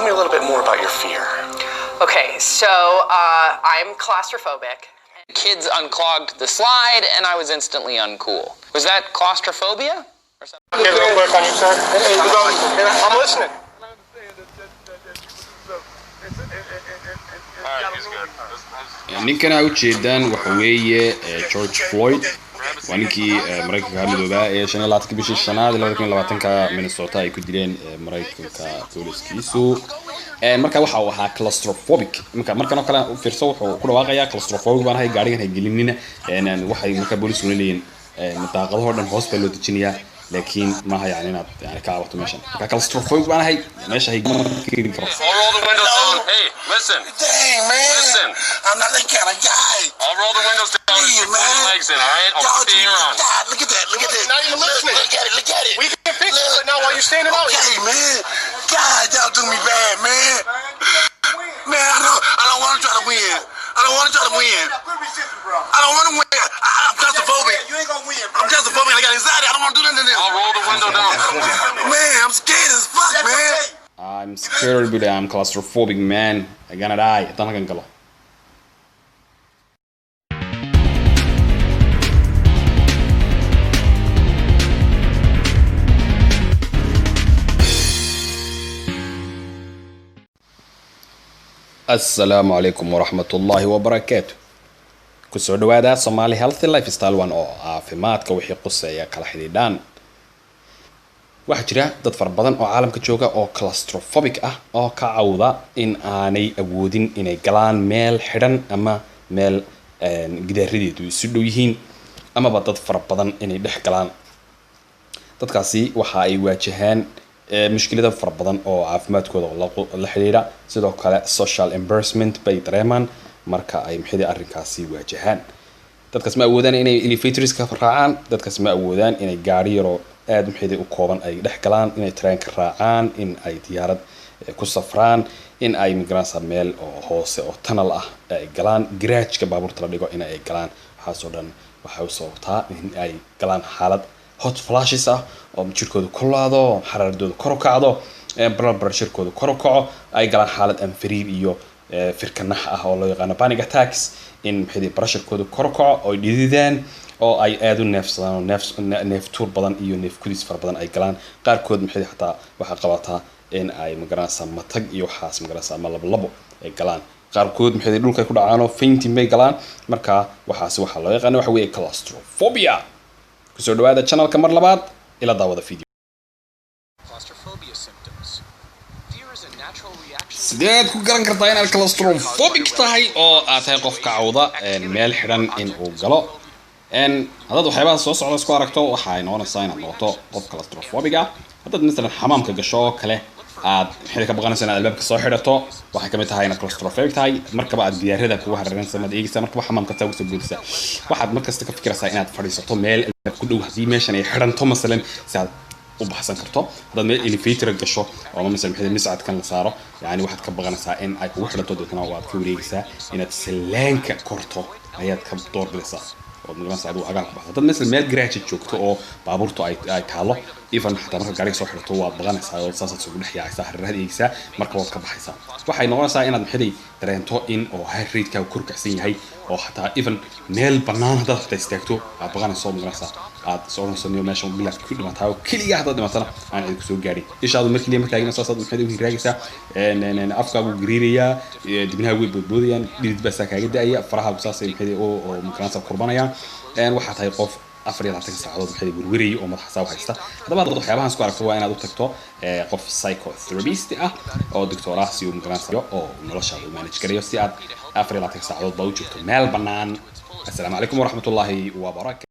me a little bit more about your fear. Okay, so I'm claustrophobic. Kids unclogged the slide and I was instantly uncool. Was that claustrophobia? Or something? Get real quick on you, sir. I'm listening. ninkan aad ujeedaan waxa weeye George Floyd waa ninkii Mareykanka midooba ee 25 bishii shanaad 2020 Minnesota ay ku dileen Mareykanka booliskiisu marka waxa uu ahaa claustrophobic markan oo kale u fiirso wuxuu ku dhawaaqayaa claustrophobic baan ahay gaarigan hay gelinina waxay marka boolisku leeyeen madaaqadaha dhan hoos baa loo dejinayaa laakiin ma aha yani inaad yani ka awato meeshan marka claustrophobic baan ahay meesha hay geelin karo. Roll the windows down. Hey, listen. Dang, man. Listen. I'm not that kind of guy. I'll roll the windows down and put your legs in, all right? I'll put the air on. God, look at that. Look at that. Not even listening. Look at it. Look at it. We can fix it right now while you're standing out. Okay, man. God, y'all do me bad, man. Man, I don't want to try to win. I don't want to try to win. I don't want to win. I'm claustrophobic. You ain't gonna win. I'm claustrophobic. I got anxiety. I don't want to do nothing to them. I'll roll the window down. Man, I'm scared as fuck, man. I'm scared, but I'm claustrophobic, man. I'm gonna die. Tan hagan galo. Assalamu alaikum wa rahmatullahi wa barakatuh. Ku soo dhawaada Somali Healthy Lifestyle one oo caafimaadka wixii quseeya kala xidhiidhan. waxaa jira dad far badan oo caalamka jooga oo claustrophobic ah oo ka cawda in aanay awoodin inay galaan meel xidhan ama meel gidaaradeedu isu dhow yihiin ama dad far badan inay dhex galaan. dadkaasi waxa ay waajahaan mushkilada far badan oo caafimaadkooda la xiriira sidoo kale social embarrassment bay dareemaan marka ay maxay arrinkaasi waajahaan. dadkaas ma awoodaan inay elevators ka raacaan, dadkaas ma awoodaan inay gaari yaro aad maxay u kooban ay dhex galaan, inay train ka raacaan, in ay diyaarad ku safraan, in ay migraansa meel oo hoose oo tunnel ah ay galaan, garage-ka baabuurta la dhigo in ay galaan. waxaas oo dhan waxa uu sababtaa in ay galaan xaalad hot flashes ah oo jirkoodu kulaado, xaraaradoodu kor u kacdo, blood pressure-koodu kor u kaco, ay galaan xaalad anfariir iyo firkanax ah oo loo yaqaan panic attacks, in maxay pressure-koodu kor u kaco oo dhididaan oo ay aad u neefsadaan neef tuur badan iyo neef kudis far badan ay galaan. qaarkood maxay xataa waxa qabataa in ay magaranaysa matag iyo waxaas magaranaysa ama labo ay galaan. qaarkood maxay dhulka ku dhacaan oo fainting bay galaan. marka waxaas waxa loo yaqaan waxa weeye claustrophobia. ku soo dhawaada channelka mar labaad ila daawada video. sideed ku garan kartaa inaad claustrophobic tahay oo aad tahay qof ka cawda meel xidhan in uu galo hadad waxyaabaha soo socda isku aragto waxa ay noqonaysaa inaad noqoto qof claustrophobic ah. hadad midalan xamaamka gasho kale aad maxay ka baqanaysaa inaad albaabka soo xidhato waxay kamid tahay inaad claustrophobic tahay. markaba aad diyaarada kugu hareeraysan mad eegaysaa markaba xamaamka taag soo boodisa waxaad markasta ka fikiraysaa inaad fadhiisato meel albaab ku dhow hadii meeshan ay xidhanto masalan si aad u baxsan karto. hadad meel elevator gasho oo masalan maxay miscadkan la saaro yani waxaad ka baqanaysaa in ay kugu xidhanto dadkana waad ka wareegaysaa inaad salaanka korto ayaad ka doorbidaysaa oo magaranaysaa aad agaan ku baxdo. dad mesela meel garage joogto oo baabuurtu ay taalo even xataa marka gaariga soo xidhato waad baqanaysaa oo saasaad soo dhex yaacaysaa hareeraha eegaysaa marka waad ka baxaysaa. waxay noqonaysaa inaad maxay dareento in oo heart rate-kaagu kor kacsan yahay oo xataa even meel bannaan haddaad xataa istaagto aad baqanayso magaranaysaa aad soconayso meesha bilaad ku dhimataa oo keliya haddaad dhimatana aan cid ku soo gaarin. ishaadu markii ma taagina saasaad maxay u hiraagaysaa afkaagu gariiraya, dibnahaagu way boodboodayaan, dhidid baa saa kaaga da'aya, farahaagu saasay maxay oo magaranaysaa kurbanayaan. waxaa tahay qof 24 saacadood maxay werwerayay oo madaxa saa haysta. haddaba dad waxyaabahan isku aragto waa inaad u tagto qof psychotherapist ah oo doctor ah si uu magaranaysaa oo noloshaada u manage gareeyo si aad 24 saacadood baa u joogto meel bannaan. assalaamu calaykum waraxmatullaahi wa barakaatuh.